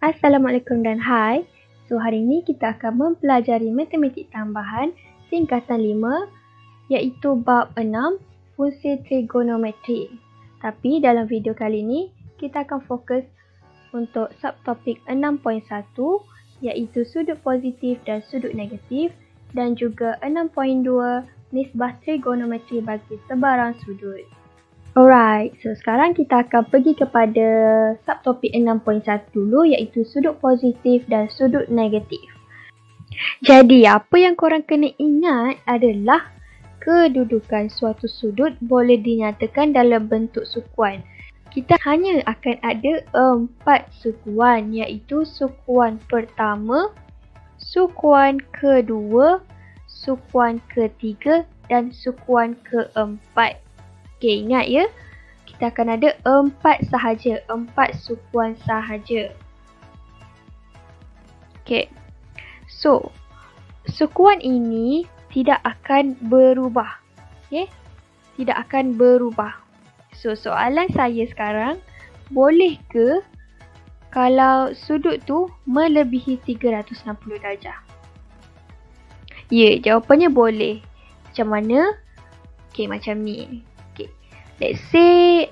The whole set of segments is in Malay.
Assalamualaikum dan hai. So hari ini kita akan mempelajari matematik tambahan tingkatan 5 iaitu bab 6 fungsi trigonometri. Tapi dalam video kali ini kita akan fokus untuk subtopik 6.1 iaitu sudut positif dan sudut negatif dan juga 6.2 nisbah trigonometri bagi sebarang sudut. Alright, so sekarang kita akan pergi kepada subtopik 6.1 dulu iaitu sudut positif dan sudut negatif. Jadi, apa yang korang kena ingat adalah kedudukan suatu sudut boleh dinyatakan dalam bentuk sukuan. Kita hanya akan ada 4 sukuan iaitu sukuan pertama, sukuan kedua, sukuan ketiga dan sukuan keempat. Okay, ingat ya, kita akan ada 4 sahaja, 4 sukuan sahaja. Okay, so sukuan ini tidak akan berubah. Okay, tidak akan berubah. So soalan saya sekarang, boleh ke kalau sudut tu melebihi 360 darjah? Ya, jawapannya boleh. Macam mana? Okay, macam ni. Let's say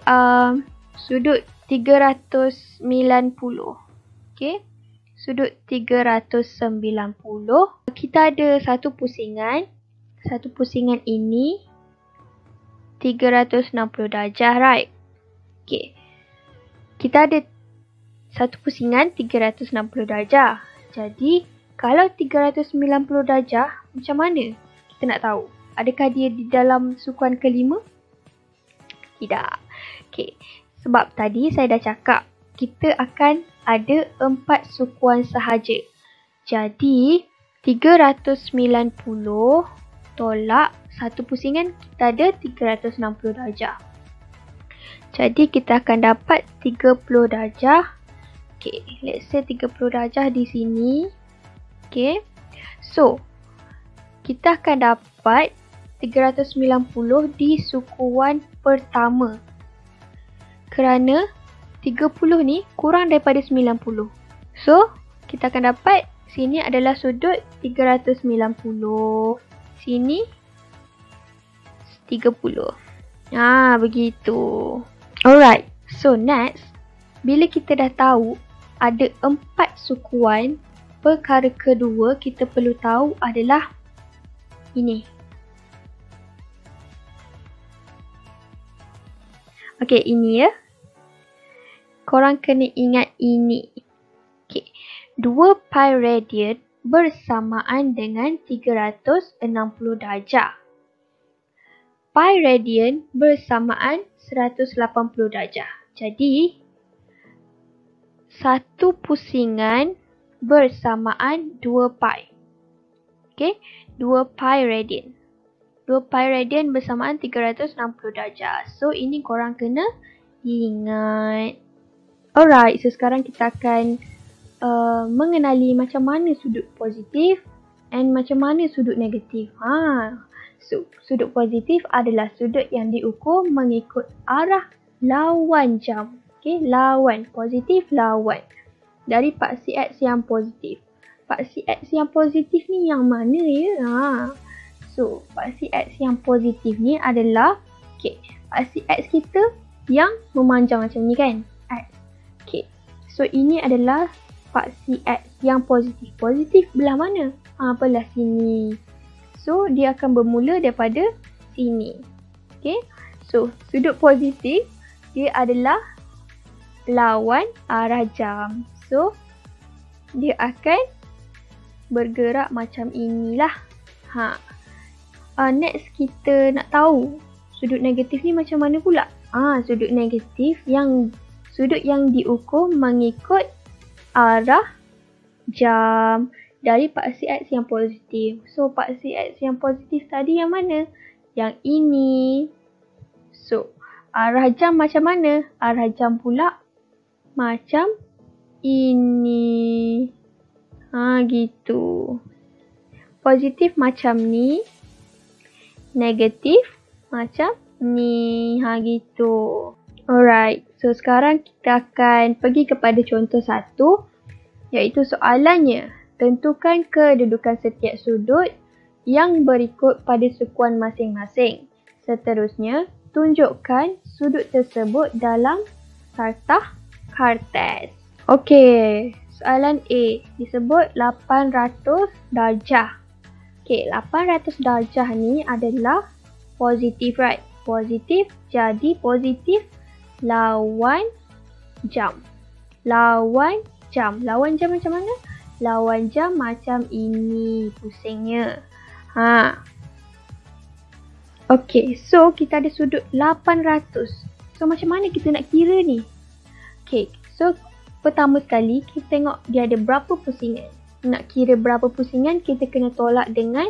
sudut 390. Okay. Sudut 390. Kita ada satu pusingan. Satu pusingan ini 360 darjah, right? Okay. Kita ada satu pusingan 360 darjah. Jadi, kalau 390 darjah, macam mana kita nak tahu? Adakah dia di dalam sukuan kelima? Tidak. Okay. Sebab tadi saya dah cakap kita akan ada 4 sukuan sahaja. Jadi 390 tolak satu pusingan kita ada 360 darjah. Jadi kita akan dapat 30 darjah. Okay, let's say 30 darjah di sini. Okay. So kita akan dapat 390 di sukuan pertama. Kerana 30 ni kurang daripada 90. So, kita akan dapat sini adalah sudut 390. Sini 30. Begitu. Alright. So, next. Bila kita dah tahu ada 4 sukuan, perkara kedua kita perlu tahu adalah ini. Okay, ini ya. Korang kena ingat ini. Okay. 2 pi radian bersamaan dengan 360 darjah. Pi radian bersamaan 180 darjah. Jadi, satu pusingan bersamaan 2 pi. Okay, 2 pi radian. 2 pi radian bersamaan 360 darjah. So, ini korang kena ingat. Alright, so sekarang kita akan mengenali macam mana sudut positif and macam mana sudut negatif. So, sudut positif adalah sudut yang diukur mengikut arah lawan jam. Okay, lawan. Positif lawan. Dari paksi X yang positif. Paksi X yang positif ni yang mana ya? So, paksi X yang positif ni adalah paksi X kita yang memanjang macam ni kan? X. Okay. So, ini adalah paksi X yang positif. Positif belah mana? Belah sini. So, dia akan bermula daripada sini. Okay. So, sudut positif dia adalah lawan arah jam. So, dia akan bergerak macam inilah. Next kita nak tahu sudut negatif ni macam mana pula? Sudut negatif sudut yang diukur mengikut arah jam dari paksi X yang positif. So, paksi X yang positif tadi yang mana? Yang ini. So, arah jam macam mana? Arah jam pula macam ini. Gitu. positif macam ni, negatif macam ni. Gitu. Alright, so sekarang kita akan pergi kepada contoh 1, iaitu soalannya. Tentukan kedudukan setiap sudut yang berikut pada sukuan masing-masing. Seterusnya, tunjukkan sudut tersebut dalam sartah kartes. Okey, soalan A disebut 800 darjah. Okey, 800 darjah ni adalah positif, right? Positif, jadi positif lawan jam. Lawan jam. Lawan jam macam mana? Lawan jam macam ini pusingnya. Okey, so kita ada sudut 800. So macam mana kita nak kira ni? Okey, so pertama sekali kita tengok dia ada berapa pusingan. Nak kira berapa pusingan, kita kena tolak dengan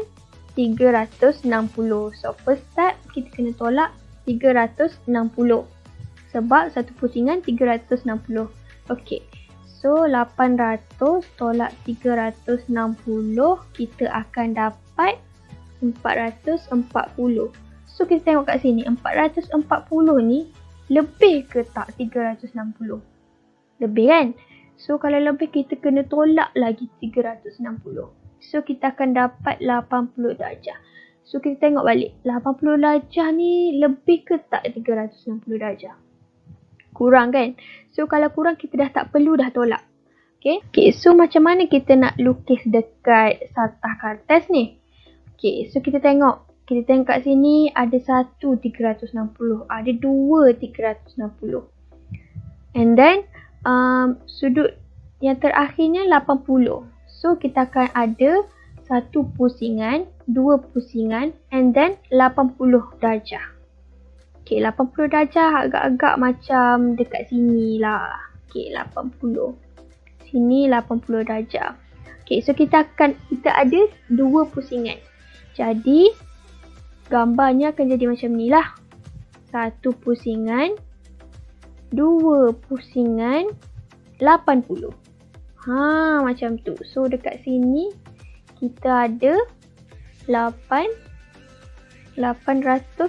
360. So first step kita kena tolak 360. Sebab satu pusingan 360. Okey. So 800 tolak 360, kita akan dapat 440. So kita tengok kat sini, 440 ni lebih ke tak 360? Lebih kan? So kalau lebih, kita kena tolak lagi 360. So kita akan dapat 80 darjah. So kita tengok balik, 80 darjah ni lebih ke tak 360 darjah? Kurang kan? So kalau kurang, kita dah tak perlu dah tolak. Okay, so macam mana kita nak lukis dekat sartah kartes ni? Okay, so kita tengok. Kita tengok kat sini ada satu 360. Ada dua 360. And then, sudut yang terakhirnya 80. So kita akan ada satu pusingan, dua pusingan, and then 80 darjah. Okay, 80 darjah agak-agak macam dekat sini lah. Okay, 80. Sini 80 darjah. Okay, so kita ada dua pusingan. Jadi, gambarnya akan jadi macam ni lah. Satu pusingan, dua pusingan, 80. Macam tu. So, dekat sini, kita ada 800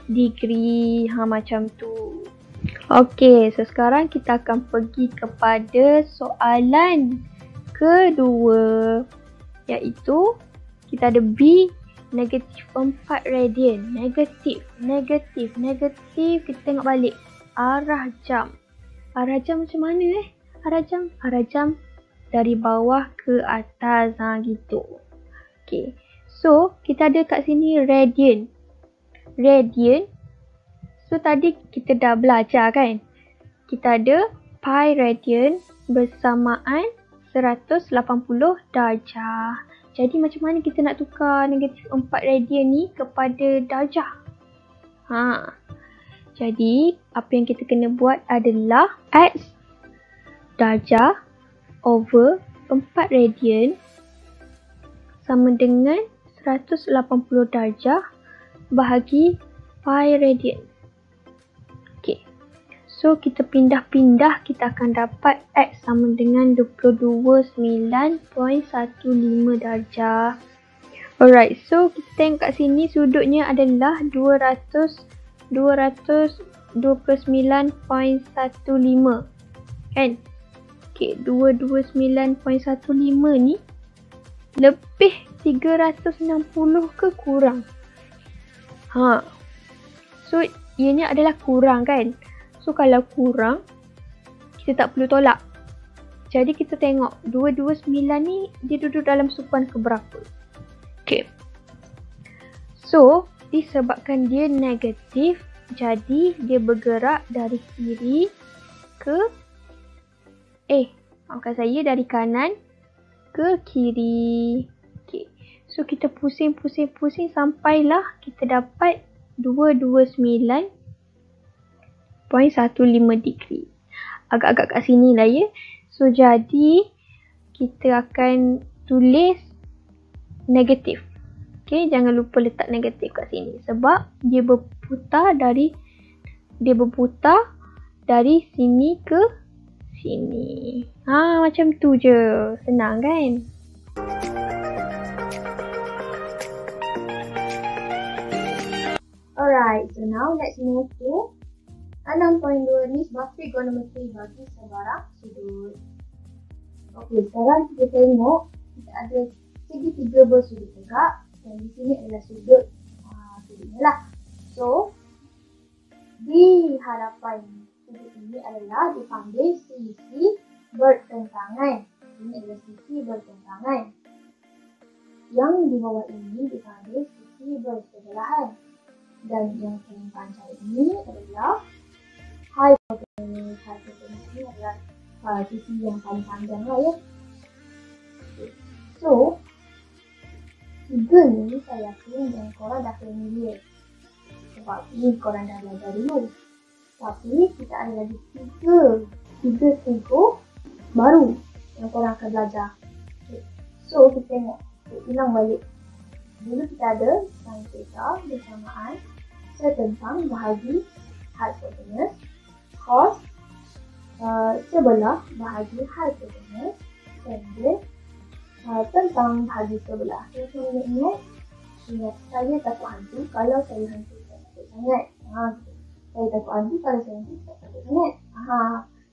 degree. Macam tu. Okey, so sekarang kita akan pergi kepada soalan kedua. Iaitu, kita ada B negatif 4 radian. Negatif. Kita tengok balik. Arah jam. Arah jam macam mana Arah jam dari bawah ke atas. Gitu. Okey. So, kita ada kat sini radian. So, tadi kita dah belajar kan? Kita ada pi radian bersamaan 180 darjah. Jadi, macam mana kita nak tukar negatif 4 radian ni kepada darjah? Jadi, apa yang kita kena buat adalah X darjah over 4 radian sama dengan 180 darjah bahagi pi radian. Okay. So, kita pindah-pindah, kita akan dapat X sama dengan 229.15 darjah. Alright, so kita tengok kat sini sudutnya adalah 229.15 kan? Okay, 229.15 ni lebih 360 ke kurang? So, ianya adalah kurang kan? So, kalau kurang, kita tak perlu tolak. Jadi, kita tengok 229 ni dia duduk dalam sukuan keberapa? Okay. So, disebabkan dia negatif, jadi dia bergerak dari kiri ke maafkan saya, dari kanan ke kiri. Okay. So, kita pusing sampailah kita dapat 229.15 degree. Agak-agak kat sini lah ya. So, jadi kita akan tulis negatif. Okay, jangan lupa letak negatif kat sini. Sebab dia berputar dari sini ke sini. Macam tu je. Senang kan? Alright, so now let's move to 6.2 ni sebab trigonometry bagi sebarang sudut. Okey, sekarang kita tengok kita ada segitiga bersudut tegak dan di sini adalah sudut sudutnya lah. So, di hadapan sudut ini adalah dipanggil sisi bertentangan. Ini adalah sisi bertentangan. Yang di bawah ini dipanggil sisi bersebelahan. Dan yang paling panjang ini adalah hypotenuse. Hypotenuse ini adalah sisi yang paling panjang lah ya. Okay. So, tiga ni saya yakin yang korang dah familiar. Sebab ni korang dah belajar dulu. Tapi kita ada lagi tiga figur baru yang korang akan belajar. Okay. So, kita tengok. Ulang balik. Dulu kita ada sin theta bersamaan setentang bahagi hypotenuse, cos sebelah bahagi hypotenuse, dan then tentang bahagi sebelah. So, ingat saya takut hantu kalau saya hantu tak takut sangat. Saya takut hantu kalau saya hantu tak takut sangat.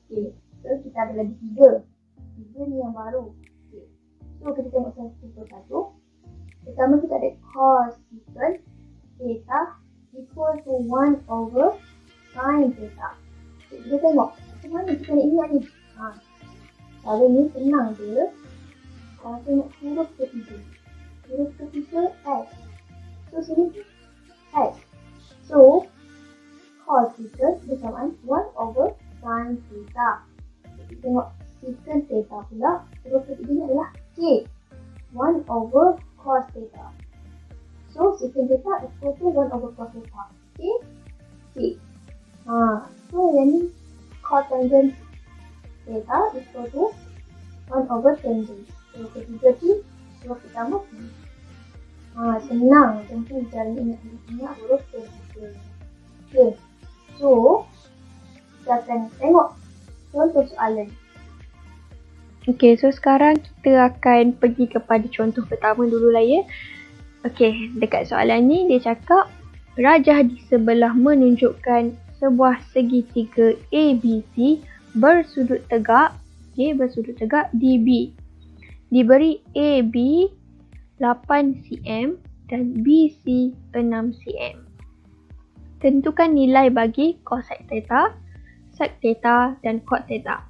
Okay. So, kita ada lagi tiga ni yang baru. Okay. So, kita tengok satu persatu. Pertama kita ada cos secant theta equal to 1 over sin theta. Okay, kita tengok macam mana kita nak ingat ni. Cara ni senang je. Kalau tengok huruf ketiga. Huruf ketiga S. So sini S. So cos secant bersamaan 1 over sin theta. Kita tengok secant theta pula. Huruf ketiga ni adalah K. 1 over cos theta. So, secant theta equal to 1 over cos theta. Okay? Okay. So, yang ni cotangent theta equal to 1 over tangent. So, ketiga T, huruf pertama T. Senang. Tentu cara ingat huruf ketiga. Okay. So, kita akan tengok contoh soalan. Okay, so sekarang kita akan pergi kepada contoh pertama dulu lah ya. Okay, dekat soalan ni dia cakap rajah di sebelah menunjukkan sebuah segitiga ABC bersudut tegak, okay, bersudut tegak DB. Diberi AB 8 cm dan BC 6 cm. Tentukan nilai bagi cosec theta, sec theta dan cot theta.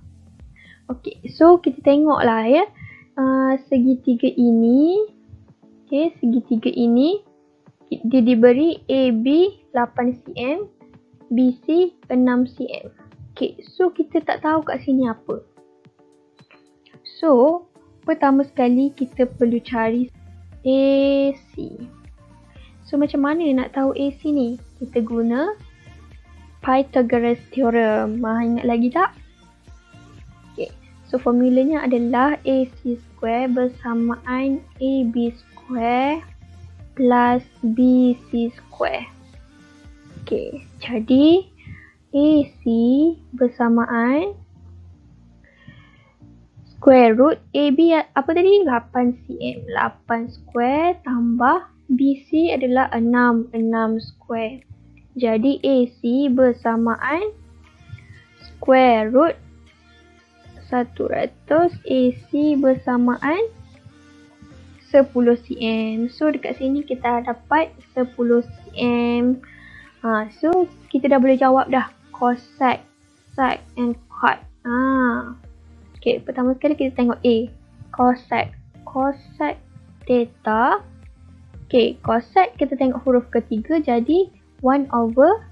Okay, so kita tengoklah ya. Segitiga ini, okay, segitiga ini dia diberi AB 8 cm, BC 6 cm. Okay, so kita tak tahu kat sini apa. So, pertama sekali kita perlu cari AC. So, macam mana nak tahu AC ni? Kita guna Pythagoras theorem. Ingat lagi tak? So, formulanya adalah AC square bersamaan AB square plus BC square. Okay, jadi AC bersamaan square root AB apa tadi? 8 cm. 8 square tambah BC adalah 6 square. Jadi AC bersamaan square root 100 AC bersamaan 10 cm. So dekat sini kita dapat 10 cm. So kita dah boleh jawab dah. Cosec, sec and cot. Okay, pertama sekali kita tengok A. Cosec. Cosec theta. Okay, cosec kita tengok huruf ketiga jadi 1 over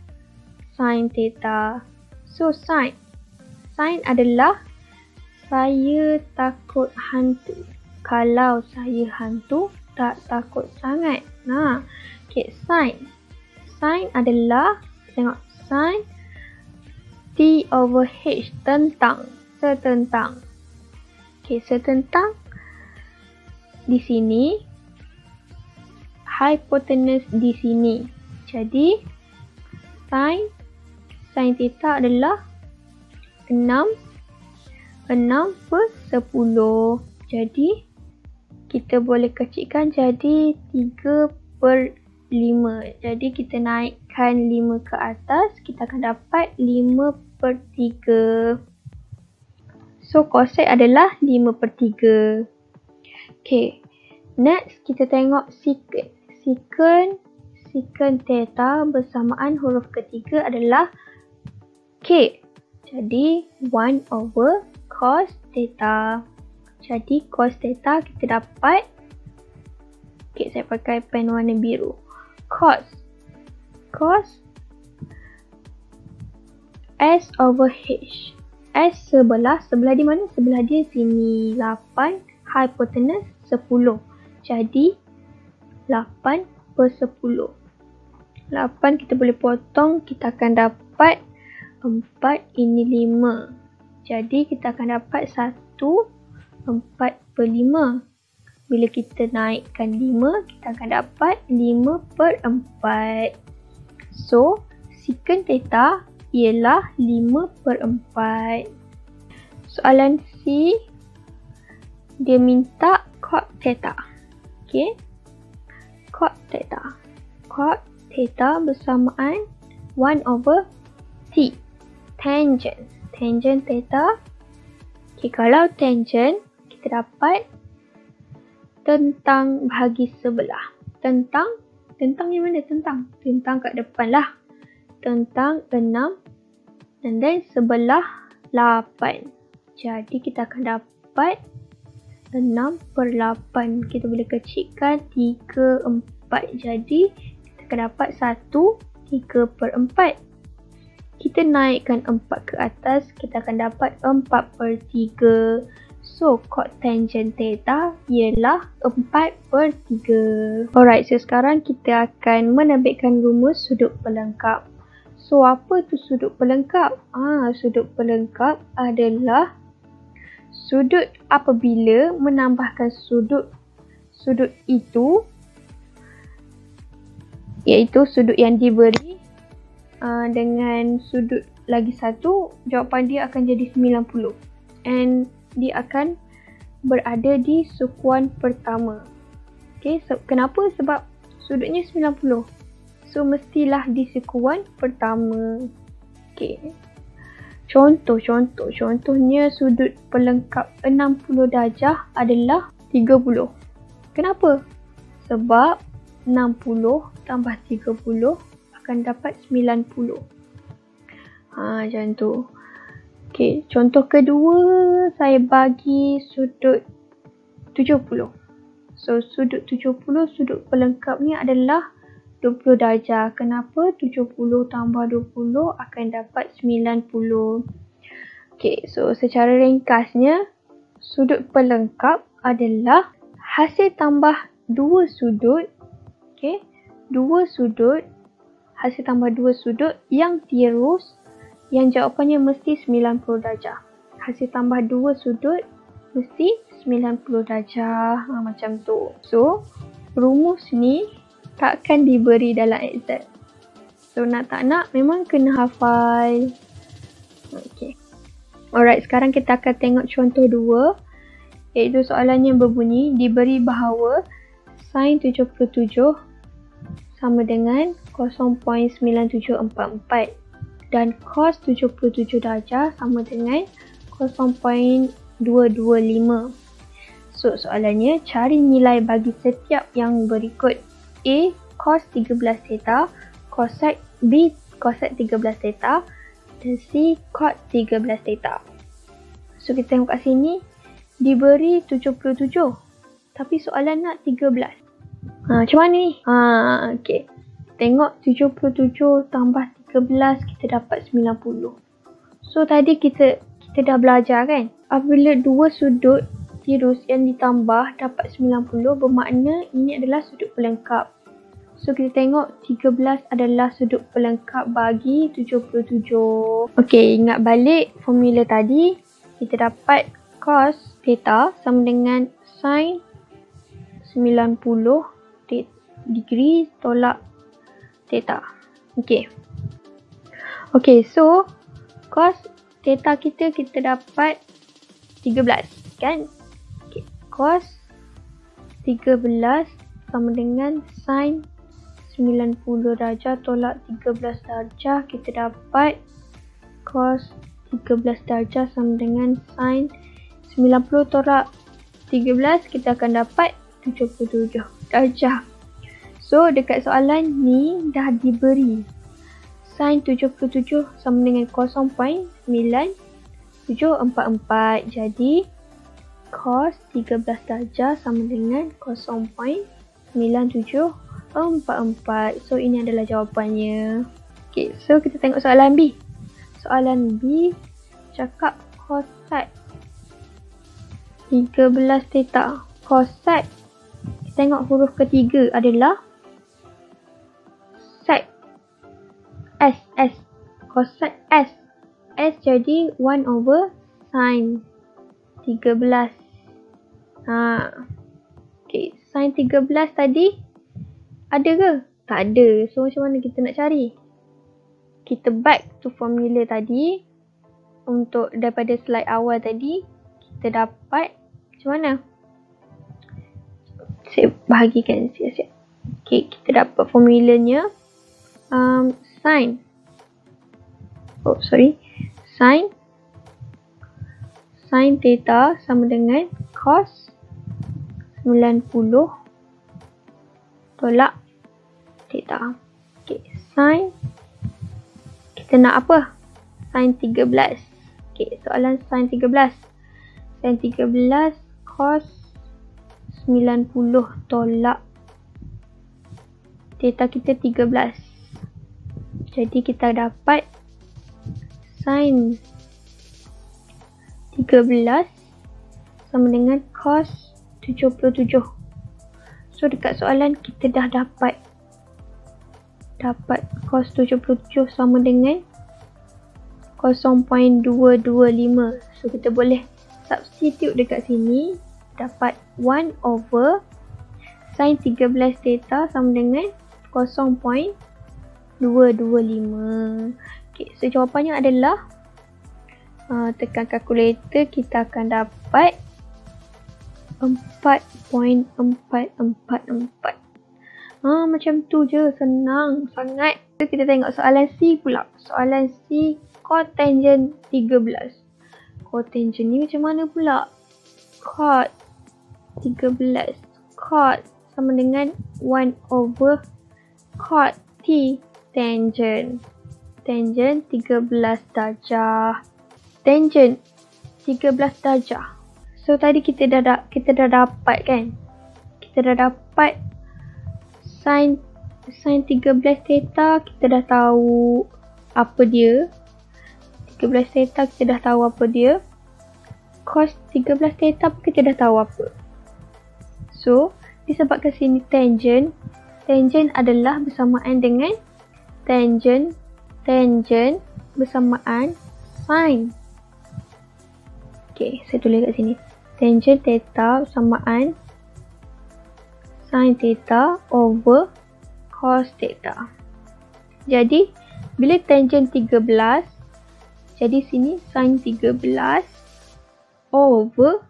sin theta. So sin. Sin adalah saya takut hantu. Kalau saya hantu, tak takut sangat. Okay, sin. Sin adalah, tengok, sin T over H, tentang, setentang. Okay, setentang. Di sini, hypotenuse di sini. Jadi, sin theta adalah 6 per 10. Jadi kita boleh kecilkan jadi 3/5. Jadi kita naikkan 5 ke atas, kita akan dapat 5/3. So cosec adalah 5/3. Okay, next kita tengok secant. Secant theta bersamaan huruf ketiga adalah K. Jadi 1/cos theta. Jadi cos theta kita dapat, okay, saya pakai pen warna biru. Cos S/H. S sebelah di mana? Sebelah dia sini 8, hypotenuse 10. Jadi 8/10. 8 kita boleh potong, kita akan dapat 4, ini 5. Jadi kita akan dapat 1/4/5. Bila kita naikkan 5, kita akan dapat 5/4. So, secant theta ialah 5/4. Soalan C, dia minta cot theta. Okay. Cot theta. Cot theta bersamaan 1/t. Tangent. Tangent theta. Okay, kalau tangent, kita dapat tentang bahagi sebelah. Tentang yang mana tentang? Tentang kat depan lah. Tentang 6 dan then sebelah 8. Jadi kita akan dapat 6/8. Kita boleh kecilkan 3/4. Jadi kita akan dapat 1/3/4. Kita naikkan 4 ke atas, kita akan dapat 4/3. So, cot tangent theta ialah 4/3. Alright, so sekarang kita akan menerbitkan rumus sudut pelengkap. So, apa tu sudut pelengkap? Sudut pelengkap adalah sudut apabila menambahkan sudut itu, iaitu sudut yang diberi dengan sudut lagi satu, jawapan dia akan jadi 90. And dia akan berada di sukuan pertama. Okay, so kenapa? Sebab sudutnya 90. So mestilah di sukuan pertama. Okay. Contohnya sudut pelengkap 60 darjah adalah 30. Kenapa? Sebab 60 tambah 30 akan dapat 90. Macam tu. Okay, contoh kedua saya bagi sudut 70. So, sudut 70, sudut pelengkapnya adalah 20 darjah. Kenapa? 70 tambah 20 akan dapat 90. Okay, so secara ringkasnya, sudut pelengkap adalah hasil tambah dua sudut. Okay, hasil tambah dua sudut yang tirus, yang jawapannya mesti 90 darjah. Hasil tambah dua sudut mesti 90 darjah. Macam tu. So, rumus ni takkan diberi dalam exam. So, nak tak nak memang kena hafal. Okay. Alright, sekarang kita akan tengok contoh 2. Iaitu soalannya berbunyi, diberi bahawa sin 77 sama dengan 0.9744 dan cos 77 darjah sama dengan 0.225. So, soalannya cari nilai bagi setiap yang berikut. A. Cos 13 theta, cosec B. Cosec 13 theta dan C. Cot 13 theta. So, kita tengok kat sini diberi 77 tapi soalan nak 13. Macam mana ni? Okay. Tengok 77 tambah 13 kita dapat 90. So, tadi kita dah belajar kan? Apabila dua sudut tirus yang ditambah dapat 90, bermakna ini adalah sudut pelengkap. So, kita tengok 13 adalah sudut pelengkap bagi 77. Okay, ingat balik formula tadi. Kita dapat cos theta sama dengan sin 90 degree tolak theta. Okay. Okay, so cos theta kita dapat 13 kan? Okay. Cos 13 sama dengan sin 90 darjah tolak 13 darjah. Kita dapat cos 13 darjah sama dengan sin 90 tolak 13. Kita akan dapat 77 darjah. So dekat soalan ni dah diberi sin 77 sama dengan 0.9744. Jadi cos 13 darjah sama dengan 0.9744. So ini adalah jawapannya. Okay, so kita tengok soalan B. Soalan B cakap cosine 13 theta. Cosine, kita tengok huruf ketiga adalah sec. S. Cosine S. S jadi 1 over sin 13. Okay, sin 13 tadi ada ke? Tak ada. So macam mana kita nak cari? Kita back to formula tadi. Untuk daripada slide awal tadi, kita dapat macam mana? Saya bahagikan siap-siap. Okay, kita dapat formulanya. Sin theta sama dengan cos 90 tolak theta. Okay, sin kita nak apa? Sin 13. Okay, soalan sin 13. Sin 13 cos 90 tolak theta kita 13. Jadi kita dapat sin 13 sama dengan cos 77. So dekat soalan kita dah dapat cos 77 sama dengan 0.225. So kita boleh substitute dekat sini, dapat 1 over sin 13 theta sama dengan 0.225. Okay, so jawapannya adalah tekan kalkulator, kita akan dapat 4.444. Macam tu je, senang sangat. So, kita tengok soalan C pula. Soalan C, cotangent 13. Cotangent ni macam mana pula? Cot 13. Cot sama dengan 1 over cot T tangent. Tangent 13 darjah. Tangent 13 darjah. So tadi kita dah dapat kan? Kita dah dapat sin 13 theta, kita dah tahu apa dia. 13 theta kita dah tahu apa dia. Cos 13 theta pun kita dah tahu apa. So disebabkan sini tangent adalah bersamaan dengan tangent bersamaan sin. Okay, saya tulis kat sini. Tangent theta bersamaan sin theta over cos theta. Jadi, bila tangent 13, jadi sini sin 13 over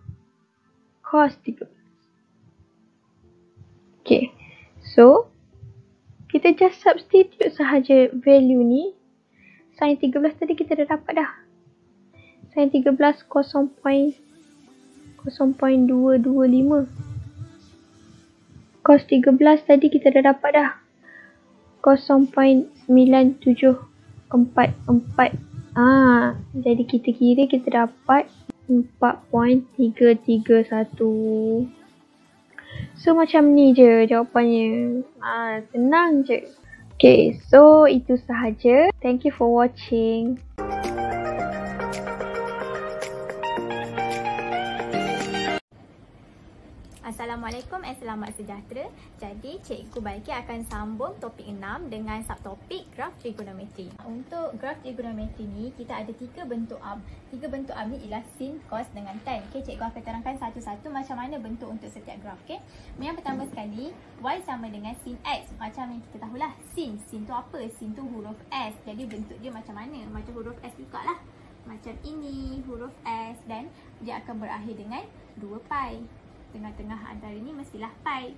cos 13. Okay, so kita just substitute sahaja value ni. Sin 13 tadi kita dah dapat dah. Sin 13 0.225. Cos 13 tadi kita dah dapat dah. 0.9744. Jadi kita kira kita dapat 4.331. So macam ni je jawapannya. Senang je. Okay, so itu sahaja. Thank you for watching. Assalamualaikum dan selamat sejahtera. Jadi Cikgu Baiki akan sambung topik 6 dengan subtopik graf trigonometri. Untuk graf trigonometri ni kita ada 3 bentuk arm. 3 bentuk arm ni ialah sin, cos dengan tan. Okey, cikgu akan terangkan satu-satu macam mana bentuk untuk setiap graf. Okey. Yang pertama sekali, y sama dengan sin x. Macam yang kita tahulah, sin tu apa? Sin tu huruf S. Jadi bentuk dia macam mana? Macam huruf S jugalah. Macam ini huruf S dan dia akan berakhir dengan 2 pi. tengah-tengah antara ni mestilah pi.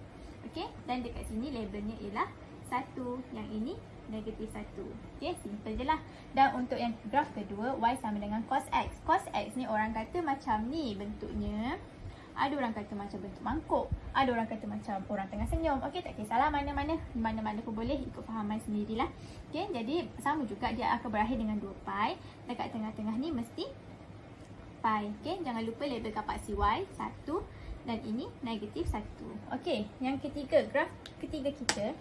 Okey, dan dekat sini labelnya ialah 1. Yang ini -1. Okey, simple je lah. Dan untuk yang graf kedua, y sama dengan cos x. Cos x ni orang kata macam ni bentuknya. Ada orang kata macam bentuk mangkuk. Ada orang kata macam orang tengah senyum. Okey, tak kisahlah mana-mana pun boleh, ikut fahaman sendirilah. Okey, jadi sama juga dia akan berakhir dengan 2 pi. Dekat tengah-tengah ni mesti pi. Okey, jangan lupa labelkan paksi y 1 dan ini -1. Okey, yang ketiga, graf ketiga kita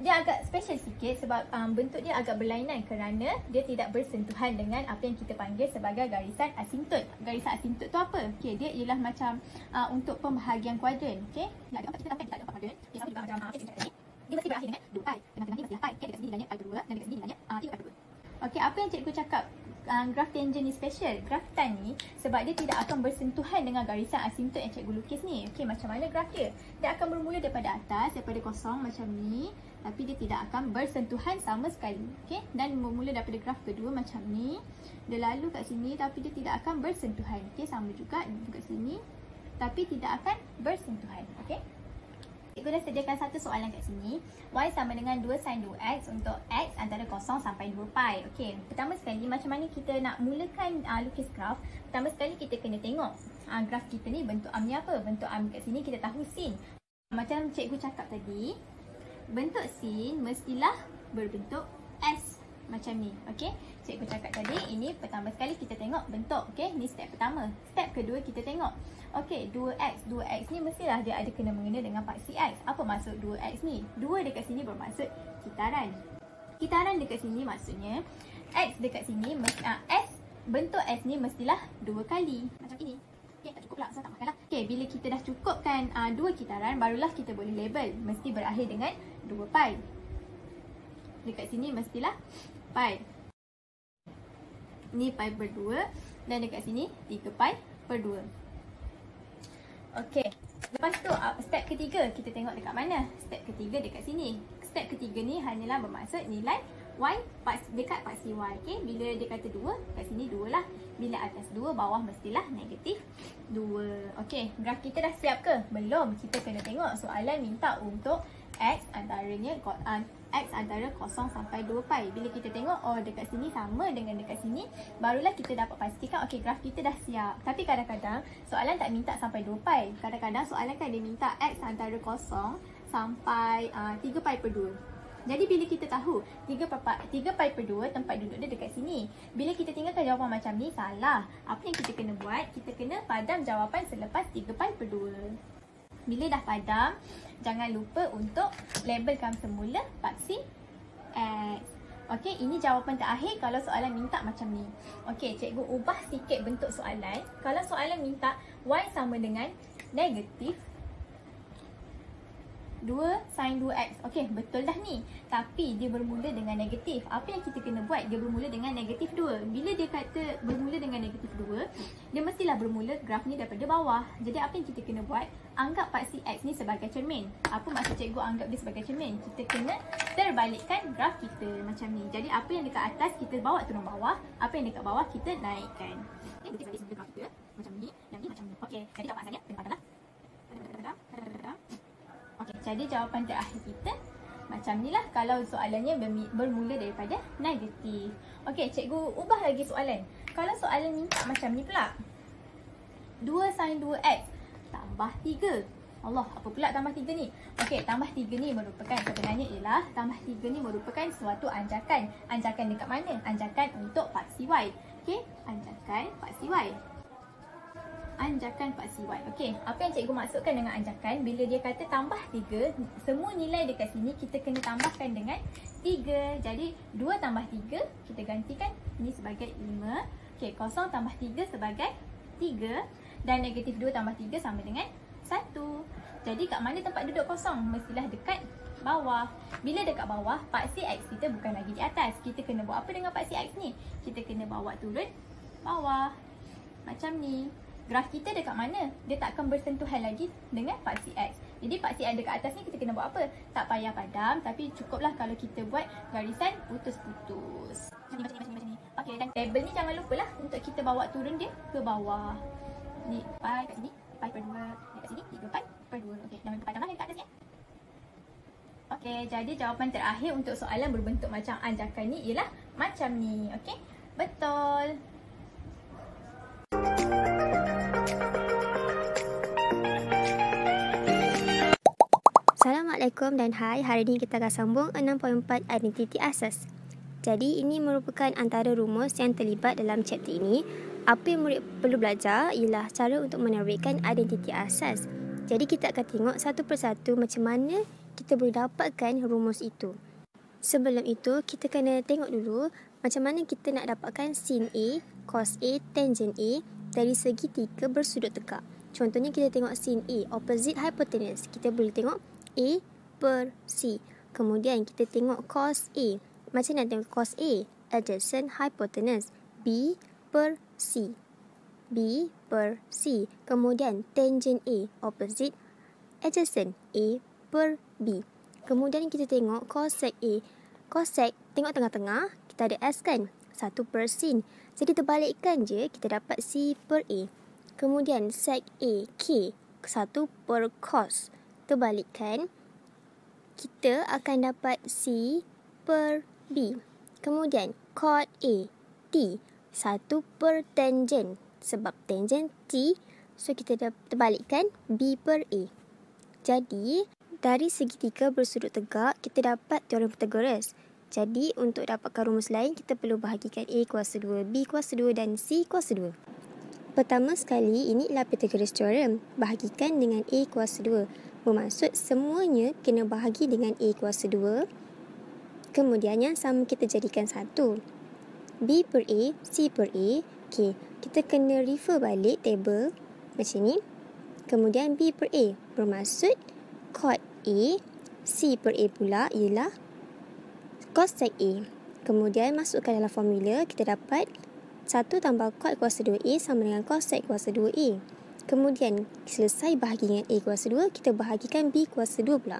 dia agak special sikit sebab bentuk dia agak berlainan kerana dia tidak bersentuhan dengan apa yang kita panggil sebagai garisan asintut. Garisan asintut tu apa? Okey, dia ialah macam untuk pembahagian kuadran. Okey, nak gambar kita sampai tak ada kuadran. Dia sama juga macam dia mesti berakhir dengan 2 pi. Tengah-tengah ni mestilah pi. Okey, dekat sini nilainya pi/2 dan dekat sini nilainya 3/2. Okey, apa yang cikgu cakap graf tangent ni special? Graf tan ni sebab dia tidak akan bersentuhan dengan garisan asintut yang cikgu lukis ni. Okey, macam mana graf dia? Dia akan bermula daripada atas, daripada kosong macam ni, tapi dia tidak akan bersentuhan sama sekali. Okey, dan bermula daripada graf kedua macam ni. Dia lalu kat sini tapi dia tidak akan bersentuhan. Okey, sama juga kat sini tapi tidak akan bersentuhan. Okey. Cikgu dah sediakan satu soalan kat sini. Y sama dengan 2 sin 2x untuk x antara 0 sampai 2 pi. Okey, pertama sekali macam mana kita nak mulakan lukis graf? Pertama sekali kita kena tengok graf kita ni bentuk armnya apa? Bentuk arm kat sini kita tahu sin. Macam cikgu cakap tadi, bentuk sin mestilah berbentuk S macam ni. Okey, cikgu cakap tadi ini pertama sekali kita tengok bentuk. Okey, ni step pertama. Step kedua kita tengok. Okey, 2x ni mestilah dia ada kena mengena dengan paksi x. Apa maksud 2x ni? 2 dekat sini bermaksud kitaran. Kitaran dekat sini maksudnya x dekat sini s, bentuk s ni mestilah 2 kali. Macam ini. Okey, tak cukup pula, so tak makanlah. Okey, bila kita dah cukupkan 2 kitaran, barulah kita boleh label. Mesti berakhir dengan 2 pi. Dekat sini mestilah pi. Ni pi/2 dan dekat sini 3 pi/2. Okey, lepas tu step ketiga kita tengok dekat mana? Step ketiga dekat sini. Step ketiga ni hanyalah bermaksud nilai y dekat paksi y. Okey, bila dia kata 2, kat sini 2 lah. Bila atas 2, bawah mestilah -2. Okey, graf kita dah siap ke? Belum. Kita kena tengok soalan minta untuk x antaranya x antara 0 sampai 2 pi. Bila kita tengok oh dekat sini sama dengan dekat sini, barulah kita dapat pastikan okey graf kita dah siap. Tapi kadang-kadang soalan tak minta sampai 2 pi. Kadang-kadang soalan kan dia minta x antara 0 sampai 3 pi/2. Jadi bila kita tahu 3 pi/2 tempat duduk dia dekat sini. Bila kita tinggalkan jawapan macam ni salah. Apa yang kita kena buat? Kita kena padam jawapan selepas 3 pi/2. Bila dah padam, jangan lupa untuk labelkan semula paksi x. Okey, ini jawapan terakhir kalau soalan minta macam ni. Okey, cikgu ubah sikit bentuk soalan. Kalau soalan minta y sama dengan negatif 2 sin 2x. Okey, betul dah ni. Tapi dia bermula dengan negatif. Apa yang kita kena buat? Dia bermula dengan negatif 2. Bila dia kata bermula dengan negatif 2, dia mestilah bermula graf ni daripada bawah. Jadi apa yang kita kena buat? Anggap paksi x ni sebagai cermin. Apa maksud cikgu anggap dia sebagai cermin? Kita kena terbalikkan graf kita macam ni. Jadi apa yang dekat atas kita bawa turun bawah, apa yang dekat bawah kita naikkan. Okey, kita balik semula graf kita macam ni, yang ni macam ni. Okey, jadi jawapan asalnya kena padamlah. Okey, jadi jawapan terakhir kita macam ni lah kalau soalannya bermula daripada negatif. Okey, cikgu ubah lagi soalan. Kalau soalan minta macam ni pula, 2 sin 2x tambah 3. Allah, apa pula tambah 3 ni? Okey, tambah 3 ni merupakan sebenarnya ialah tambah 3 ni merupakan suatu anjakan. Anjakan dekat mana? Anjakan untuk paksi y. Okey, anjakan paksi y. Anjakan paksi y. Okey, apa yang cikgu maksudkan dengan anjakan? Bila dia kata tambah 3, semua nilai dekat sini kita kena tambahkan dengan 3. Jadi 2 tambah 3, kita gantikan ni sebagai 5. Okey, 0 tambah 3 sebagai 3. Dan negatif 2 tambah 3 sama dengan 1. Jadi kat mana tempat duduk kosong? Mestilah dekat bawah. Bila dekat bawah, paksi x kita bukan lagi di atas. Kita kena buat apa dengan paksi x ni? Kita kena bawa turun bawah. Macam ni. Graf kita dekat mana? Dia tak akan bersentuhan lagi dengan paksi x. Jadi paksi x dekat atas ni kita kena buat apa? Tak payah padam, tapi cukuplah kalau kita buat garisan putus-putus. Macam ni. Okey, dan label ni jangan lupalah untuk kita bawa turun dia ke bawah. Ni pi kat sini, pi/2. Dekat sini 3 pi per 2. Okey, dan pi tambah dekat atas ya. Okey, jadi jawapan terakhir untuk soalan berbentuk macam anjakan ni ialah macam ni. Okey, betul. Assalamualaikum dan hai, hari ini kita akan sambung 6.4 identiti asas. Jadi ini merupakan antara rumus yang terlibat dalam chapter ini. Apa yang murid perlu belajar ialah cara untuk menerbikan identiti asas. Jadi kita akan tengok satu persatu macam mana kita boleh dapatkan rumus itu. Sebelum itu kita kena tengok dulu macam mana kita nak dapatkan sin A, cos A, tangent A dari segitiga bersudut tegak. Contohnya kita tengok sin A, opposite hypotenuse. Kita boleh tengok A per C. Kemudian kita tengok cos A. Macam mana tengok cos A? Adjacent hypotenuse. B per C. B per C. Kemudian tangent A. Opposite adjacent. A per B. Kemudian kita tengok cosec A. Cosec, tengok tengah-tengah. Kita ada S kan? 1 per sin. Jadi kita balikkan je. Kita dapat C per A. Kemudian sec A. K. 1 per cos. Terbalikkan, kita akan dapat C per B. Kemudian, cot A, T, 1 per tangent. Sebab tangent T, so kita dah terbalikkan B per A. Jadi, dari segitiga bersudut tegak, kita dapat teorem Pythagoras. Jadi, untuk dapatkan rumus lain, kita perlu bahagikan A kuasa 2, B kuasa 2 dan C kuasa 2. Pertama sekali, ini ialah Pythagoras theorem. Bahagikan dengan A kuasa 2. Bermaksud semuanya kena bahagi dengan A kuasa 2. Kemudian yang sama kita jadikan 1. B per A, C per A. Okey, kita kena refer balik table macam ni. Kemudian B per A bermaksud cot A, C per A pula ialah cosec A. Kemudian masukkan dalam formula, kita dapat 1 tambah cot kuasa 2A sama dengan cosec kuasa 2A. Kemudian selesai bahagi dengan A kuasa 2, kita bahagikan B kuasa 2 pula.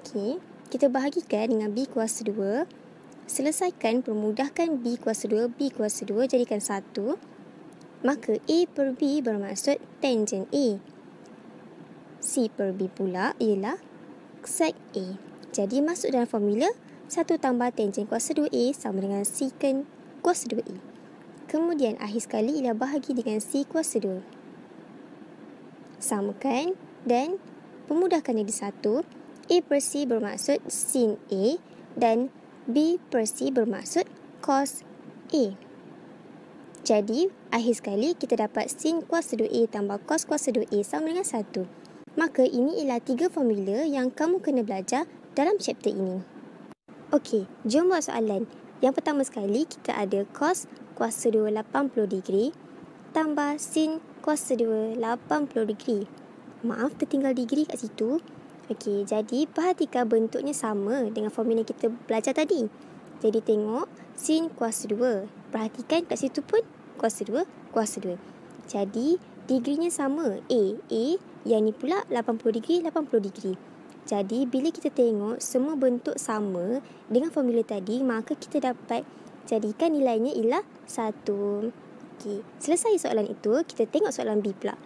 Okey, kita bahagikan dengan B kuasa 2. Selesaikan, permudahkan B kuasa 2, B kuasa 2 jadikan 1. Maka A per B bermaksud tangent A. C per B pula ialah sec A. Jadi masuk dalam formula 1 tambah tangent kuasa 2A sama dengan secant kuasa 2A. Kemudian akhir sekali ialah bahagi dengan C kuasa 2. Samakan dan pemudahkan jadi 1. A per C bermaksud sin A dan B per C bermaksud cos A. Jadi, akhir sekali kita dapat sin kuasa 2A tambah cos kuasa 2A sama dengan 1. Maka ini ialah 3 formula yang kamu kena belajar dalam chapter ini. Okey, jom buat soalan. Yang pertama sekali kita ada cos kuasa 2 80 degree tambah sin kuasa 2 80 degree. Maaf, tertinggal degree kat situ. Okey, jadi perhatikan bentuknya sama dengan formula kita belajar tadi. Jadi tengok sin kuasa 2. Perhatikan kat situ pun kuasa 2, kuasa 2. Jadi degree-nya sama. A, yang ni pula 80 degree, 80 degree. Jadi bila kita tengok semua bentuk sama dengan formula tadi, maka kita dapat jadikan nilainya ialah 1. Okey, selesai soalan itu, kita tengok soalan B pula.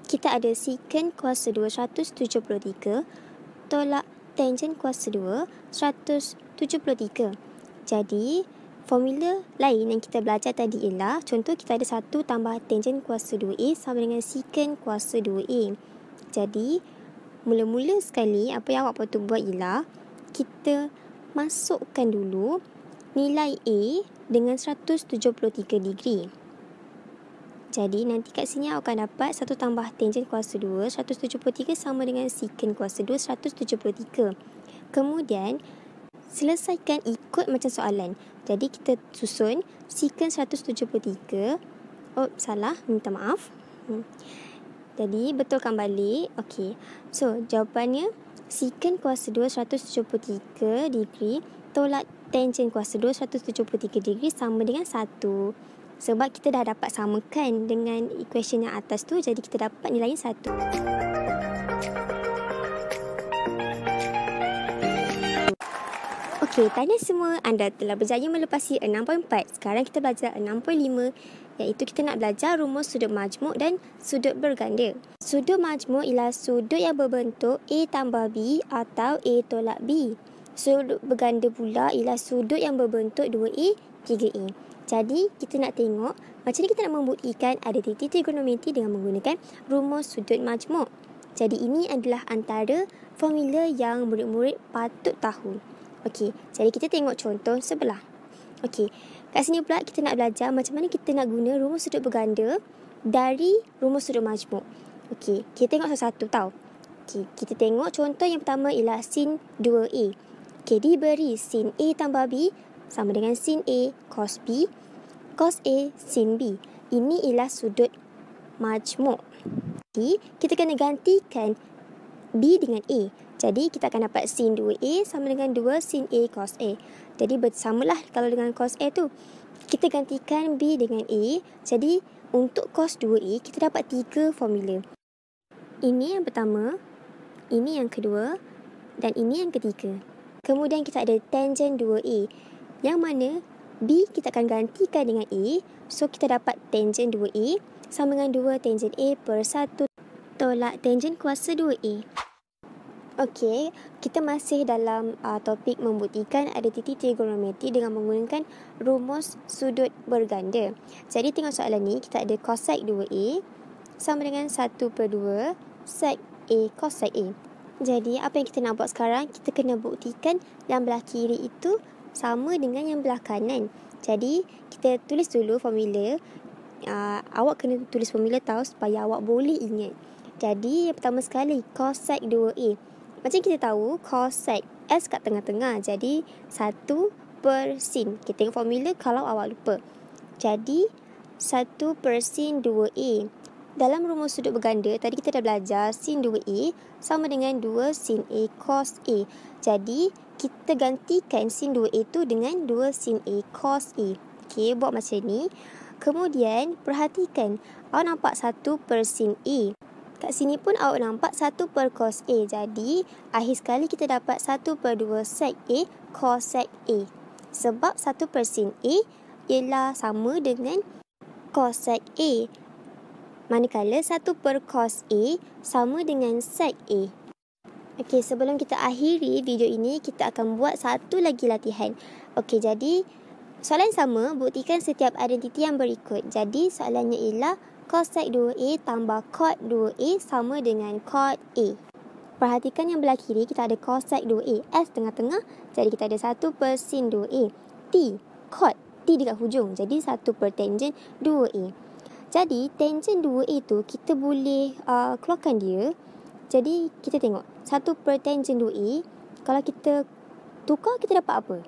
Kita ada secant kuasa 2 173 tolak tangent kuasa 2 173. Jadi, formula lain yang kita belajar tadi ialah, contoh kita ada 1 tambah tangent kuasa 2A sama dengan secant kuasa 2A. Jadi, mula-mula sekali apa yang awak patut buat ialah, kita masukkan dulu nilai A dengan 173 degree. Jadi nanti kat sini awak akan dapat 1 tambah tangent kuasa 2 173 sama dengan secant kuasa 2 173. Kemudian selesaikan ikut macam soalan. Jadi kita susun secant 173. Oh, salah, minta maaf. Jadi betulkan balik. Okey. So, jawapannya secant kuasa 2 173 degree tolak tangent kuasa 2 173 degree sama dengan 1. Sebab kita dah dapat samakan dengan equation yang atas tu, jadi kita dapat nilainya 1. Okey, tanya semua, anda telah berjaya melepasi 6.4. Sekarang kita belajar 6.5, iaitu kita nak belajar rumus sudut majmuk dan sudut berganda. Sudut majmuk ialah sudut yang berbentuk A tambah B atau A tolak B. Sudut berganda pula ialah sudut yang berbentuk 2A, 3A. Jadi, kita nak tengok macam ni kita nak membuktikan identiti trigonometri dengan menggunakan rumus sudut majmuk. Jadi, ini adalah antara formula yang murid-murid patut tahu. Okey, jadi kita tengok contoh sebelah. Okey, kat sini pula kita nak belajar macam mana kita nak guna rumus sudut berganda dari rumus sudut majmuk. Okey, kita tengok satu-satu tau. Okey, kita tengok contoh yang pertama ialah sin 2A. Okey, diberi sin A tambah B sama dengan sin A cos B, cos A sin B. Ini ialah sudut majmuk. Okey, kita kena gantikan B dengan A. Jadi, kita akan dapat sin 2A sama dengan 2 sin A cos A. Jadi, bersamalah kalau dengan cos A tu. Kita gantikan B dengan A. Jadi, untuk cos 2A, kita dapat 3 formula. Ini yang pertama, ini yang kedua, dan ini yang ketiga. Kemudian, kita ada tangent 2A. Yang mana, B kita akan gantikan dengan A. So, kita dapat tangent 2A sama dengan 2 tangent A per 1 tolak tangent kuasa 2A. Okey, kita masih dalam topik membuktikan identiti trigonometri dengan menggunakan rumus sudut berganda. Jadi, tengok soalan ni, kita ada cosec 2A sama dengan 1/2 sec A cosec A. Jadi, apa yang kita nak buat sekarang, kita kena buktikan yang belah kiri itu sama dengan yang belah kanan. Jadi, kita tulis dulu formula. Awak kena tulis formula tahu supaya awak boleh ingat. Jadi, yang pertama sekali, cosec 2A. Macam kita tahu, cosec S kat tengah-tengah. Jadi, 1 per sin. Kita tengok formula kalau awak lupa. Jadi, 1 per sin 2A. Dalam rumus sudut berganda, tadi kita dah belajar sin 2A sama dengan 2 sin A cos A. Jadi, kita gantikan sin 2A tu dengan 2 sin A cos A. Okey, buat macam ni. Kemudian, perhatikan. Awak nampak 1 per sin A. Kat sini pun awak nampak 1 per cos A. Jadi, akhir sekali kita dapat 1/2 sec A cosec A. Sebab 1 per sin A ialah sama dengan cosec A. Manakala 1 per cos A sama dengan sec A. Okey, sebelum kita akhiri video ini, kita akan buat satu lagi latihan. Okey, jadi soalan sama, buktikan setiap identiti yang berikut. Jadi, soalannya ialah cosec 2A tambah cot 2A sama dengan cot A. Perhatikan yang belah kiri, kita ada cosec 2A. S tengah-tengah, jadi kita ada 1 per sin 2A. T, cot, T dekat hujung. Jadi 1 per tangent 2A. Jadi, tangent 2A tu, kita boleh keluarkan dia. Jadi, kita tengok. 1 per tangent 2A, kalau kita tukar, kita dapat apa?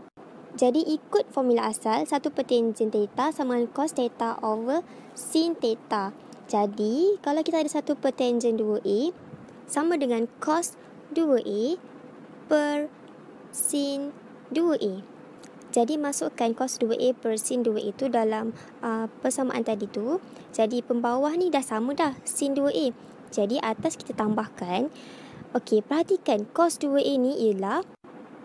Jadi, ikut formula asal, 1 per tangent theta sama dengan cos theta over sin theta. Jadi, kalau kita ada 1 per tangent 2A, sama dengan cos 2A per sin 2A. Jadi, masukkan cos 2A per sin 2A itu dalam persamaan tadi tu. Jadi, pembawah ni dah sama dah, sin 2A. Jadi, atas kita tambahkan. Okey, perhatikan, cos 2A ni ialah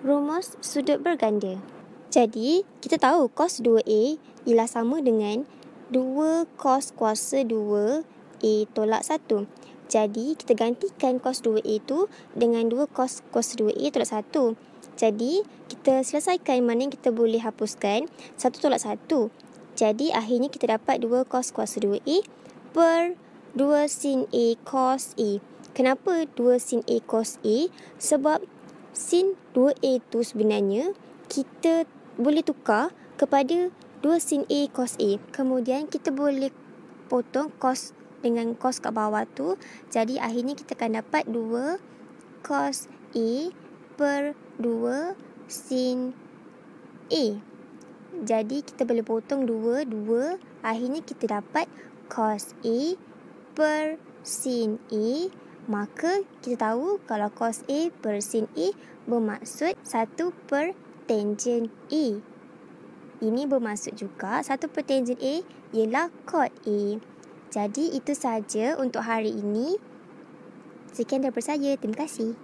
rumus sudut berganda. Jadi, kita tahu cos 2A ialah sama dengan 2 cos kuasa 2A tolak 1. Jadi, kita gantikan cos 2A tu dengan 2 cos kuasa 2A tolak 1. Jadi, kita selesaikan mana yang kita boleh hapuskan. 1 tolak 1. Jadi, akhirnya kita dapat 2 cos kuasa 2A per 2 sin A cos A. Kenapa 2 sin A cos A? Sebab sin 2A tu sebenarnya kita boleh tukar kepada 2 sin A cos A. Kemudian kita boleh potong cos dengan cos kat bawah tu. Jadi akhirnya kita akan dapat 2 cos A per 2 sin A. Jadi kita boleh potong 2. Akhirnya kita dapat cos A per sin A. Maka kita tahu kalau cos A per sin A bermaksud 1 per tangent A. Ini bermaksud juga 1 per tangent A ialah cot A. Jadi itu sahaja untuk hari ini. Sekian daripada saya. Terima kasih.